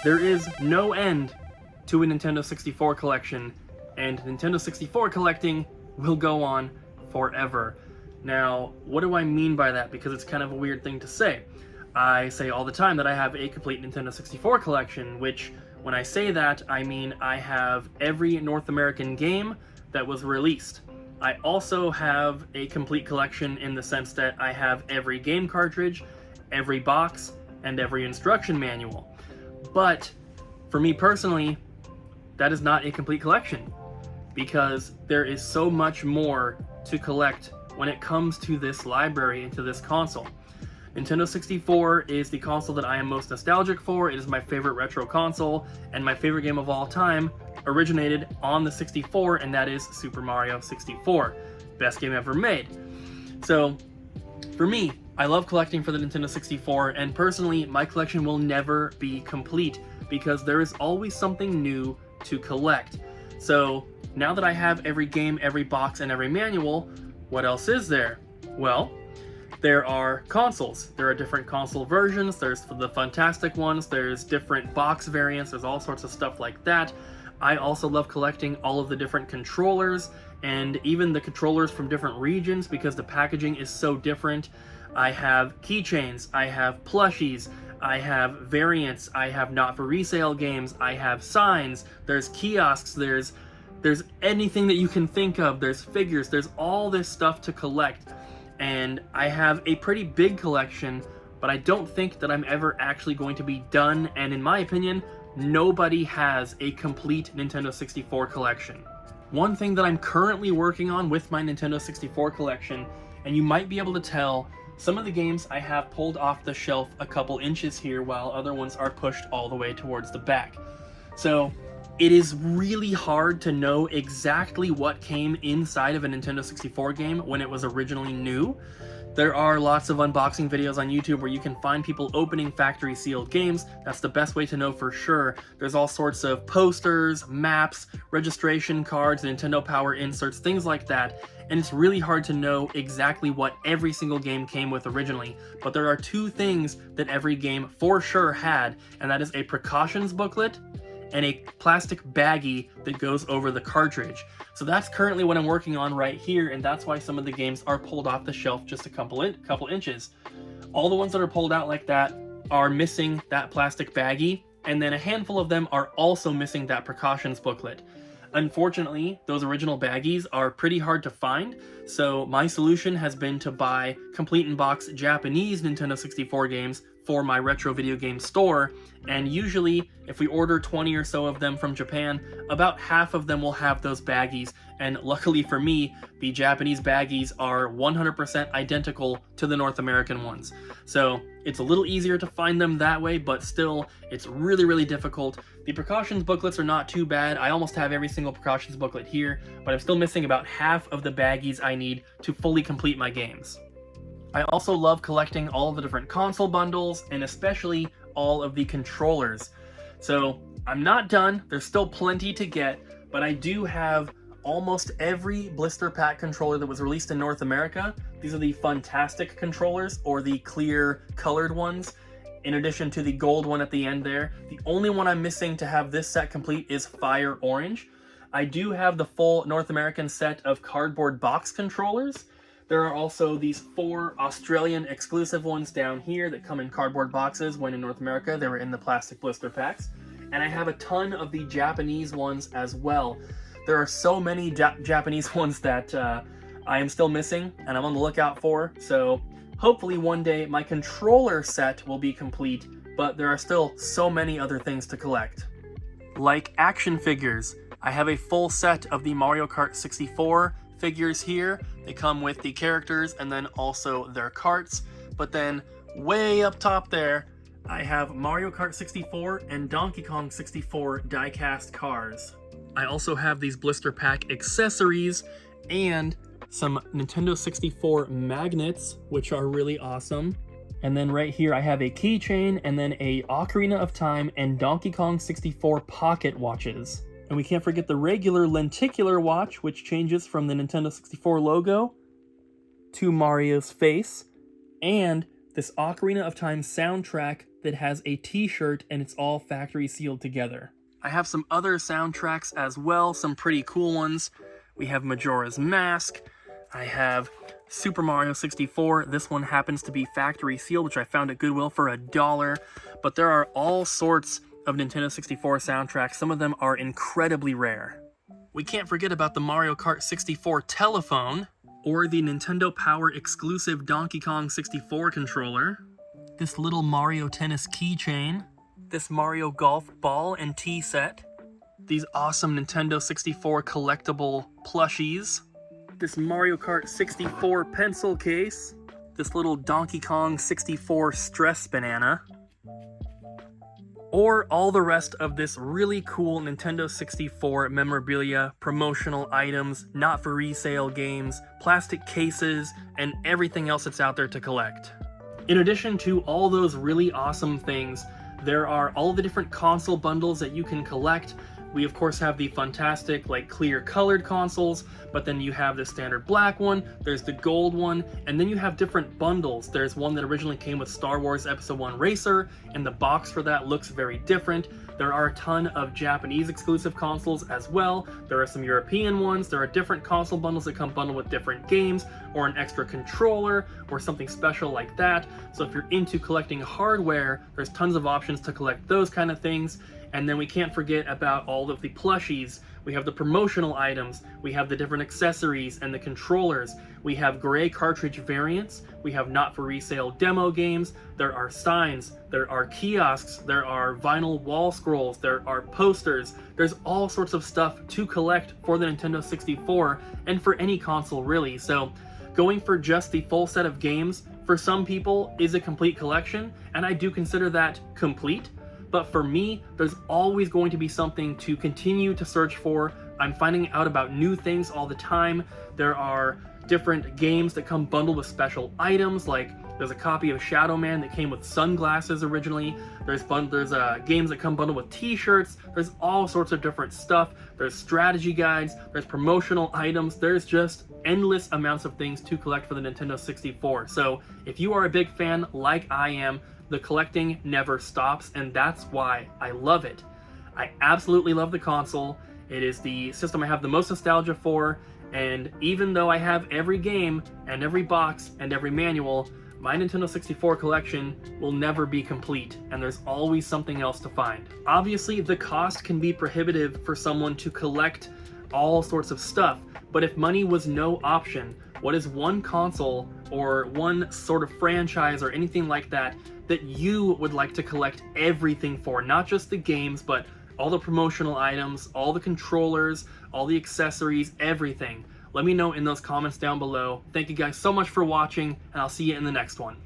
there is no end to a Nintendo 64 collection, and Nintendo 64 collecting will go on forever. Now, what do I mean by that? Because it's kind of a weird thing to say. I say all the time that I have a complete Nintendo 64 collection, which, when I say that, I mean I have every North American game that was released. I also have a complete collection in the sense that I have every game cartridge, every box, and every instruction manual. But, for me personally, that is not a complete collection, because there is so much more to collect when it comes to this library and to this console. Nintendo 64 is the console that I am most nostalgic for. It is my favorite retro console, and my favorite game of all time originated on the 64, and that is Super Mario 64. Best game ever made. So, for me, I love collecting for the Nintendo 64, and personally, my collection will never be complete, because there is always something new to collect. So, now that I have every game, every box, and every manual, what else is there? Well, there are consoles. There are different console versions. There's the fantastic ones. There's different box variants. There's all sorts of stuff like that. I also love collecting all of the different controllers and even the controllers from different regions because the packaging is so different. I have keychains. I have plushies. I have variants. I have not for resale games. I have signs. There's kiosks. There's anything that you can think of. There's figures. There's all this stuff to collect. And I have a pretty big collection, but I don't think that I'm ever actually going to be done, and in my opinion, nobody has a complete Nintendo 64 collection. One thing that I'm currently working on with my Nintendo 64 collection, and you might be able to tell, some of the games I have pulled off the shelf a couple inches here, while other ones are pushed all the way towards the back. So, it is really hard to know exactly what came inside of a Nintendo 64 game when it was originally new. There are lots of unboxing videos on YouTube where you can find people opening factory sealed games. That's the best way to know for sure. There's all sorts of posters, maps, registration cards, Nintendo Power inserts, things like that. And it's really hard to know exactly what every single game came with originally. But there are two things that every game for sure had, and that is a precautions booklet and a plastic baggie that goes over the cartridge. So that's currently what I'm working on right here, and that's why some of the games are pulled off the shelf just a couple inches. All the ones that are pulled out like that are missing that plastic baggie, and then a handful of them are also missing that precautions booklet. Unfortunately, those original baggies are pretty hard to find, so my solution has been to buy complete-in-box Japanese Nintendo 64 games for my retro video game store, and usually, if we order 20 or so of them from Japan, about half of them will have those baggies, and luckily for me, the Japanese baggies are 100% identical to the North American ones. So, it's a little easier to find them that way, but still, it's really, really difficult. The precautions booklets are not too bad. I almost have every single precautions booklet here, but I'm still missing about half of the baggies I need to fully complete my games. I also love collecting all of the different console bundles, and especially all of the controllers. So, I'm not done. There's still plenty to get, but I do have almost every blister pack controller that was released in North America. These are the Fantastic controllers, or the clear colored ones, in addition to the gold one at the end there. The only one I'm missing to have this set complete is Fire Orange. I do have the full North American set of cardboard box controllers. There are also these 4 Australian exclusive ones down here that come in cardboard boxes, when in North America they were in the plastic blister packs. And I have a ton of the Japanese ones as well. There are so many Japanese ones that I am still missing and I'm on the lookout for, so hopefully one day my controller set will be complete, but there are still so many other things to collect. Like action figures, I have a full set of the Mario Kart 64 figures here. They come with the characters and then also their carts, but then way up top there, I have Mario Kart 64 and Donkey Kong 64 die-cast cars. I also have these blister pack accessories and some Nintendo 64 magnets, which are really awesome. And then right here I have a keychain and then a Ocarina of Time and Donkey Kong 64 pocket watches. And we can't forget the regular lenticular watch, which changes from the Nintendo 64 logo to Mario's face, and this Ocarina of Time soundtrack that has a t-shirt and it's all factory sealed together. I have some other soundtracks as well, some pretty cool ones. We have Majora's Mask. I have Super Mario 64. This one happens to be factory sealed, which I found at Goodwill for $1. But there are all sorts of Nintendo 64 soundtracks. Some of them are incredibly rare. We can't forget about the Mario Kart 64 telephone, or the Nintendo Power exclusive Donkey Kong 64 controller, this little Mario Tennis keychain, this Mario Golf ball and tee set, these awesome Nintendo 64 collectible plushies, this Mario Kart 64 pencil case, this little Donkey Kong 64 stress banana, or all the rest of this really cool Nintendo 64 memorabilia, promotional items, not for resale games, plastic cases, and everything else that's out there to collect. In addition to all those really awesome things, there are all the different console bundles that you can collect. We of course have the fantastic like clear colored consoles, but then you have the standard black one, there's the gold one, and then you have different bundles. There's one that originally came with Star Wars Episode 1 Racer, and the box for that looks very different. There are a ton of Japanese exclusive consoles as well. There are some European ones. There are different console bundles that come bundled with different games, or an extra controller, or something special like that. So if you're into collecting hardware, there's tons of options to collect those kind of things. And then we can't forget about all of the plushies. We have the promotional items, we have the different accessories and the controllers, we have gray cartridge variants, we have not for resale demo games, there are signs, there are kiosks, there are vinyl wall scrolls, there are posters, there's all sorts of stuff to collect for the Nintendo 64 and for any console really. So going for just the full set of games for some people is a complete collection, and I do consider that complete. But for me, there's always going to be something to continue to search for. I'm finding out about new things all the time. There are different games that come bundled with special items, like there's a copy of Shadow Man that came with sunglasses originally. There's games that come bundled with t-shirts. There's all sorts of different stuff. There's strategy guides, there's promotional items. There's just endless amounts of things to collect for the Nintendo 64. So if you are a big fan like I am, the collecting never stops, and that's why I love it. I absolutely love the console. It is the system I have the most nostalgia for, and even though I have every game and every box and every manual, my Nintendo 64 collection will never be complete, and there's always something else to find. Obviously, the cost can be prohibitive for someone to collect all sorts of stuff, but if money was no option, what is one console or one sort of franchise or anything like that that you would like to collect everything for? Not just the games, but all the promotional items, all the controllers, all the accessories, everything. Let me know in those comments down below. Thank you guys so much for watching, and I'll see you in the next one.